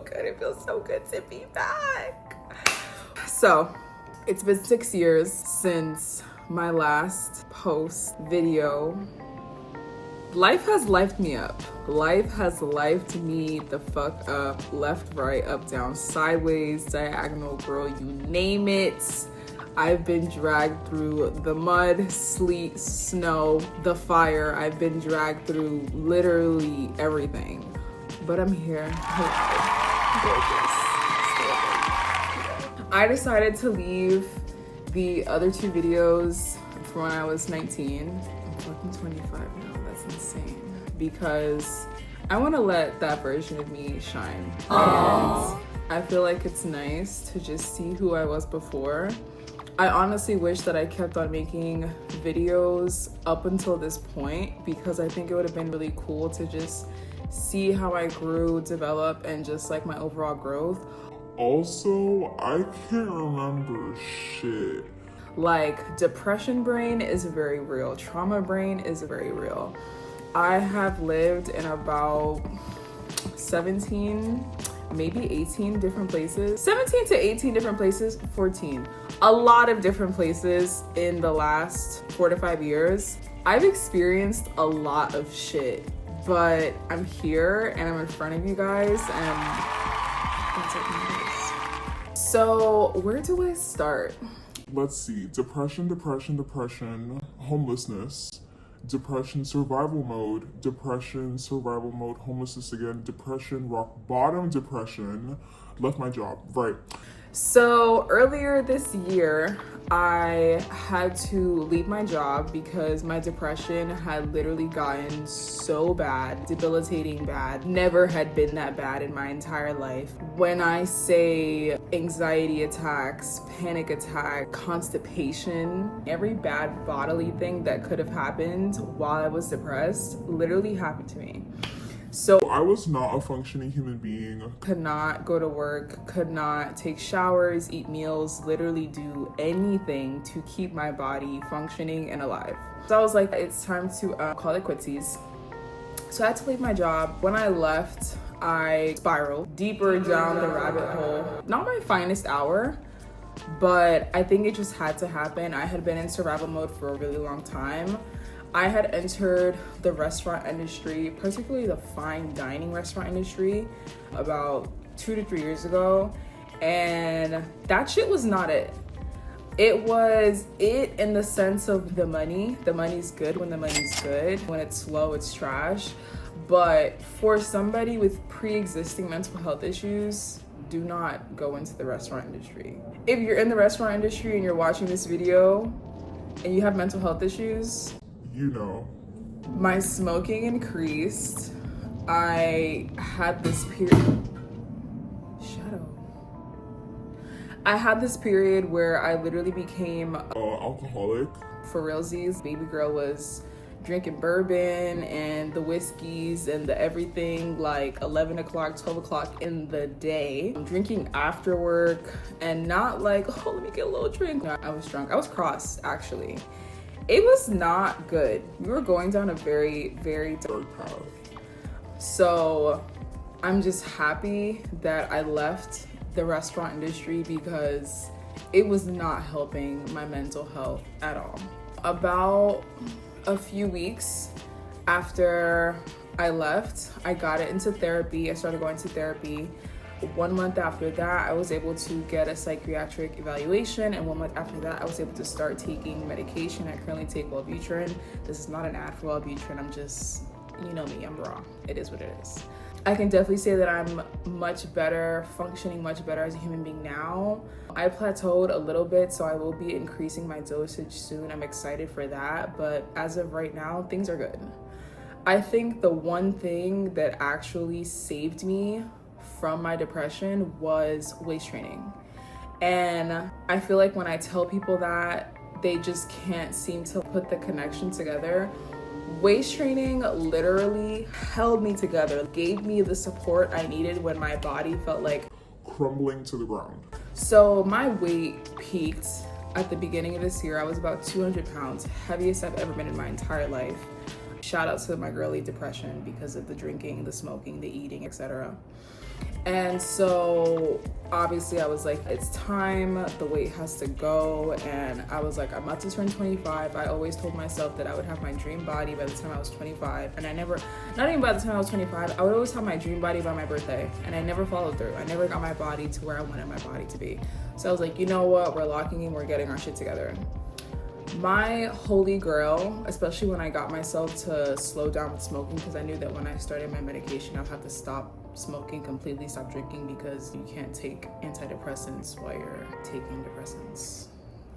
good. It feels so good to be back. So, it's been 6 years since my last post video. Life has lifed me up. Life has lifed me the fuck up. Left, right, up, down, sideways, diagonal, girl, you name it. I've been dragged through the mud, sleet, snow, the fire. I've been dragged through literally everything. But I'm here. I decided to leave the other 2 videos from when I was 19. I'm fucking 25 now. That's insane. Because I want to let that version of me shine. And I feel like it's nice to just see who I was before. I honestly wish that I kept on making videos up until this point, because I think it would have been really cool to just see how I grew, develop, and just like my overall growth. Also, I can't remember shit. Like, depression brain is very real. Trauma brain is very real. I have lived in about 17, maybe 18 different places. 17 to 18 different places, 14. A lot of different places in the last 4 to 5 years. I've experienced a lot of shit, but I'm here and I'm in front of you guys, and that's what matters. So where do I start? Let's see. Depression, homelessness, depression survival mode, homelessness again, depression, rock bottom depression, left my job, right. So earlier this year, I had to leave my job because my depression had literally gotten so bad, debilitating bad. Never had been that bad in my entire life. When I say anxiety attacks, panic attack, constipation, every bad bodily thing that could have happened while I was depressed literally happened to me. So I was not a functioning human being. Could not go to work, could not take showers, eat meals, literally do anything to keep my body functioning and alive. So I was like, it's time to call it quitsies. So I had to leave my job. When I left, I spiraled deeper down the rabbit hole. Not my finest hour, but I think it just had to happen. I had been in survival mode for a really long time. I had entered the restaurant industry, particularly the fine dining restaurant industry, about 2 to 3 years ago, and that shit was not it. It was it in the sense of the money. The money's good when the money's good. When it's slow, it's trash. But for somebody with pre-existing mental health issues, do not go into the restaurant industry. If you're in the restaurant industry and you're watching this video and you have mental health issues, you know, my smoking increased. I had this period. I had this period where I literally became alcoholic. For realsies. Baby girl was drinking bourbon and the whiskeys and the everything, like 11 o'clock, 12 o'clock in the day. I'm drinking after work, and not like, oh, let me get a little drink. No, I was drunk. I was crossed, actually. It was not good. We were going down a very, very dark path. So I'm just happy that I left the restaurant industry because it was not helping my mental health at all. About a few weeks after I left, I got into therapy. I started going to therapy. 1 month after that, I was able to get a psychiatric evaluation, and 1 month after that, I was able to start taking medication. I currently take Wellbutrin. This is not an ad for Wellbutrin. I'm just, you know me, I'm raw. It is what it is. I can definitely say that I'm much better, functioning much better as a human being now. I plateaued a little bit, so I will be increasing my dosage soon. I'm excited for that, but as of right now, things are good. I think the one thing that actually saved me from my depression was waist training. And I feel like when I tell people that, they just can't seem to put the connection together. Waist training literally held me together, gave me the support I needed when my body felt like crumbling to the ground. So my weight peaked at the beginning of this year. I was about 200 pounds, heaviest I've ever been in my entire life. Shout out to my girly depression because of the drinking, the smoking, the eating, etc. And so obviously I was like, it's time, the weight has to go. And I was like, I'm about to turn 25. I always told myself that I would have my dream body by the time I was 25. And I never, not even by the time I was 25, I would always have my dream body by my birthday. And I never followed through. I never got my body to where I wanted my body to be. So I was like, you know what, we're locking in, we're getting our shit together. My holy grail, especially when I got myself to slow down with smoking, because I knew that when I started my medication, I'd have to stop smoking completely, stop drinking, because you can't take antidepressants while you're taking depressants,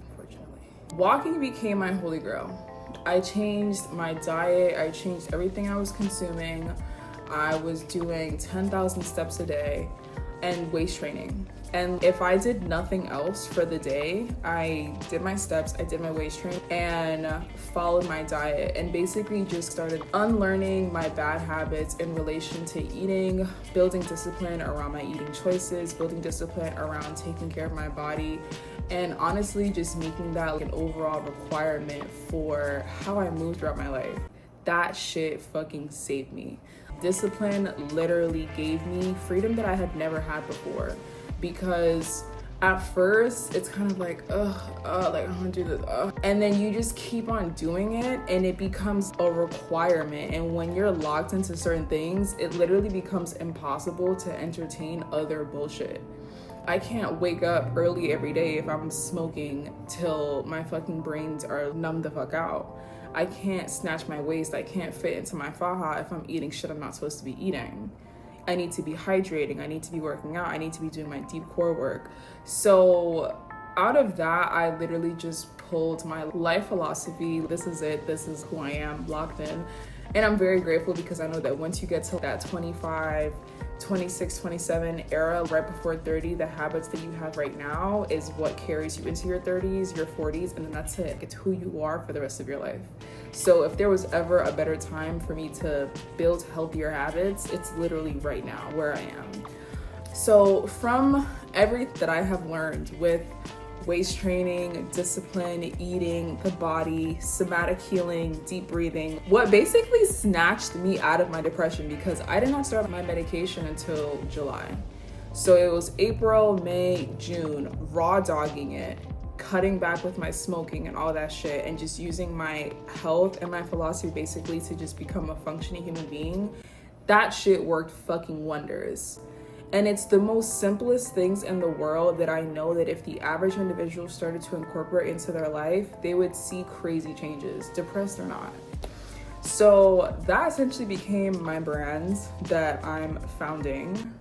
unfortunately. Walking became my holy grail. I changed my diet, I changed everything I was consuming. I was doing 10,000 steps a day and waist training. And if I did nothing else for the day, I did my steps, I did my waist training, and followed my diet, and basically just started unlearning my bad habits in relation to eating, building discipline around my eating choices, building discipline around taking care of my body, and honestly just making that like an overall requirement for how I move throughout my life. That shit fucking saved me. Discipline literally gave me freedom that I had never had before. Because at first it's kind of like, like I don't want to do this, and then you just keep on doing it and it becomes a requirement. And when you're locked into certain things, it literally becomes impossible to entertain other bullshit. I can't wake up early every day if I'm smoking till my fucking brains are numb the fuck out. I can't snatch my waist, I can't fit into my faja if I'm eating shit I'm not supposed to be eating. I need to be hydrating, I need to be working out, I need to be doing my deep core work. So out of that, I literally just pulled my life philosophy. This is it, this is who I am, locked in. And I'm very grateful because I know that once you get to that 25, 26, 27 era, right before 30, the habits that you have right now is what carries you into your 30s, your 40s, and then that's it. It's who you are for the rest of your life. So if there was ever a better time for me to build healthier habits, it's literally right now where I am. So from everything that I have learned with waist training, discipline, eating, the body, somatic healing, deep breathing, what basically snatched me out of my depression, because I did not start my medication until July. So it was April, May, June, raw dogging it, cutting back with my smoking and all that shit, and just using my health and my philosophy basically to just become a functioning human being. That shit worked fucking wonders. And it's the most simplest things in the world that I know that if the average individual started to incorporate into their life, they would see crazy changes, depressed or not. So that essentially became my brand that I'm founding.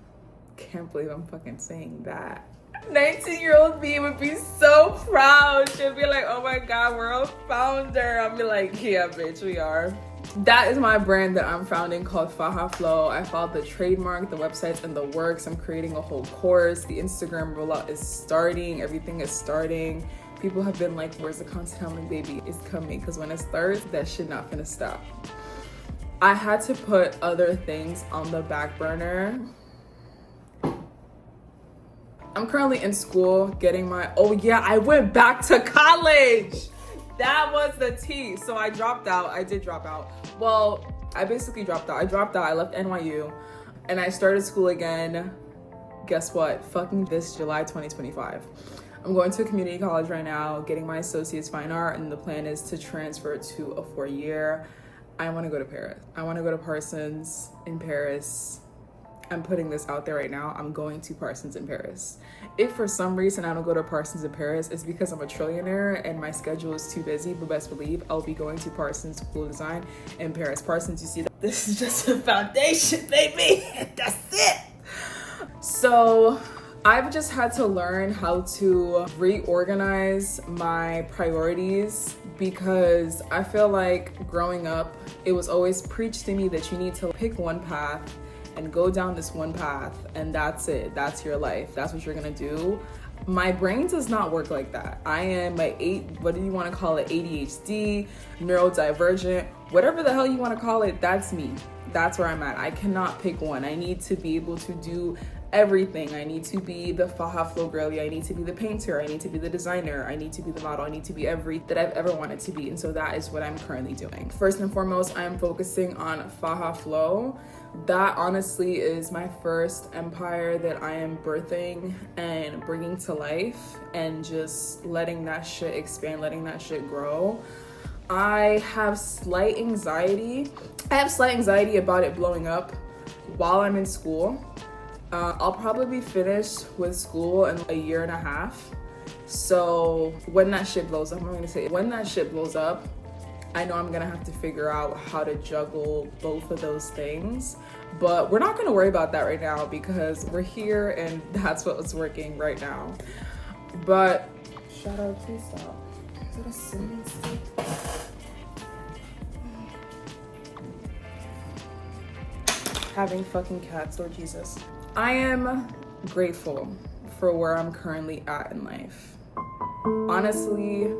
Can't believe I'm fucking saying that. 19-year-old me would be so proud. She'd be like, oh my God, we're a founder. I'll be like, yeah, bitch, we are. That is my brand that I'm founding called Faja Flow. I filed the trademark, the website's in the works. I'm creating a whole course. The Instagram rollout is starting. Everything is starting. People have been like, where's the content? I'm like, baby, it's coming. Because when it starts, that shit not gonna stop. I had to put other things on the back burner. I'm currently in school getting my, oh yeah, I went back to college. That was the tea. So I dropped out. I did drop out. Well, I basically dropped out. I left NYU and I started school again. Guess what? Fucking this July 2025. I'm going to a community college right now, getting my associate's fine art, and the plan is to transfer to a 4-year. I want to go to Paris. I want to go to Parsons in Paris. I'm putting this out there right now. I'm going to Parsons in Paris. If for some reason I don't go to Parsons in Paris, it's because I'm a trillionaire and my schedule is too busy, but best believe I'll be going to Parsons School of Design in Paris. Parsons, you see, this is just a foundation, baby. That's it. So I've just had to learn how to reorganize my priorities, because I feel like growing up, it was always preached to me that you need to pick one path and go down this one path, and that's it. That's your life. That's what you're gonna do. My brain does not work like that. I am what do you wanna call it? ADHD, neurodivergent, whatever the hell you wanna call it, that's me. That's where I'm at. I cannot pick one. I need to be able to do everything. I need to be the Faja Flow girly. I need to be the painter. I need to be the designer. I need to be the model. I need to be everything that I've ever wanted to be. And so that is what I'm currently doing. First and foremost, I am focusing on Faja Flow. That honestly is my first empire that I am birthing and bringing to life, and just letting that shit expand, letting that shit grow. I have slight anxiety. About it blowing up while I'm in school. I'll probably be finished with school in a year and a half. So when that shit blows up, I know I'm gonna have to figure out how to juggle both of those things. But we're not gonna worry about that right now because we're here and that's what's working right now. But shout out, please stop. Is that a cinnamon stick? Having fucking cats, Lord Jesus. I am grateful for where I'm currently at in life. Honestly,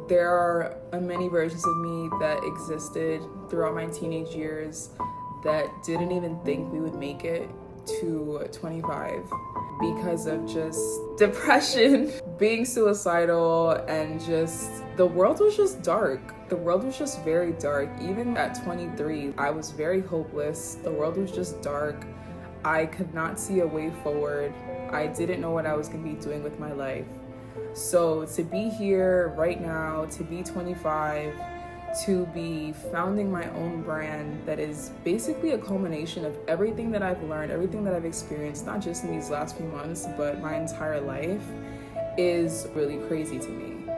there are many versions of me that existed throughout my teenage years that didn't even think we would make it to 25 because of just depression, being suicidal, and just the world was just dark. The world was just very dark. Even at 23, I was very hopeless. The world was just dark. I could not see a way forward. I didn't know what I was gonna be doing with my life. So to be here right now, to be 25, to be founding my own brand that is basically a culmination of everything that I've learned, everything that I've experienced, not just in these last few months, but my entire life, is really crazy to me.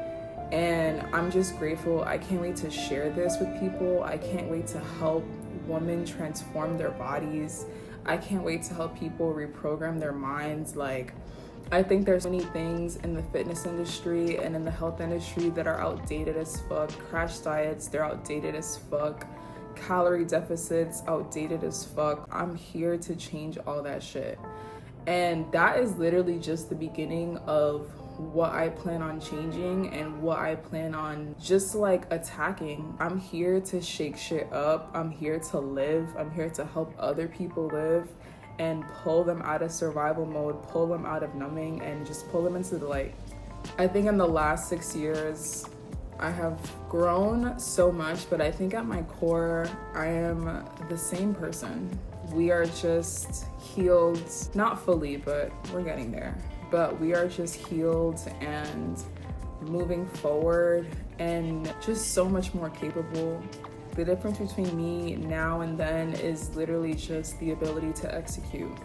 And I'm just grateful. I can't wait to share this with people. I can't wait to help women transform their bodies. I can't wait to help people reprogram their minds. Like, I think there's many things in the fitness industry and in the health industry that are outdated as fuck. Crash diets, they're outdated as fuck. Calorie deficits, outdated as fuck. I'm here to change all that shit. And that is literally just the beginning of what I plan on changing and what I plan on just like attacking. I'm here to shake shit up. I'm here to live. I'm here to help other people live and pull them out of survival mode, pull them out of numbing, and just pull them into the light. I think in the last 6 years, I have grown so much, but I think at my core, I am the same person. We are just healed, not fully, but we're getting there. But we are just healed and moving forward and just so much more capable. The difference between me now and then is literally just the ability to execute.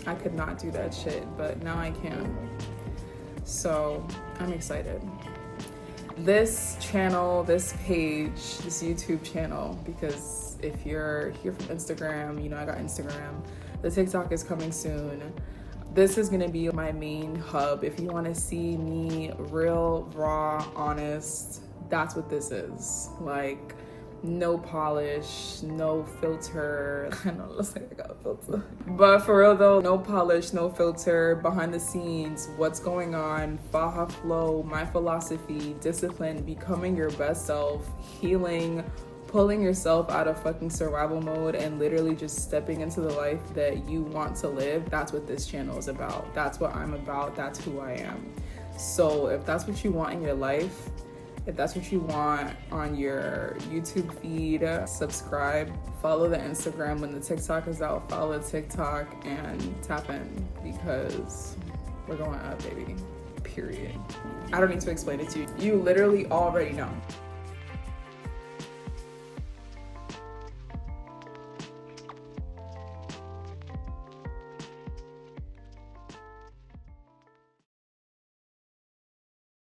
I could not do that shit, but now I can. So I'm excited. This channel, this page, this YouTube channel, because if you're here from Instagram, you know I got Instagram. The TikTok is coming soon. This is gonna be my main hub. If you wanna see me real, raw, honest, that's what this is. Like, no polish, no filter. I know it looks like I got a filter. But for real though, no polish, no filter, behind the scenes, what's going on, Faja Flow, my philosophy, discipline, becoming your best self, healing, pulling yourself out of fucking survival mode and literally just stepping into the life that you want to live. That's what this channel is about. That's what I'm about. That's who I am. So if that's what you want in your life, if that's what you want on your YouTube feed, subscribe, follow the Instagram. When the TikTok is out, follow the TikTok and tap in because we're going up, baby. Period. I don't need to explain it to you. You literally already know.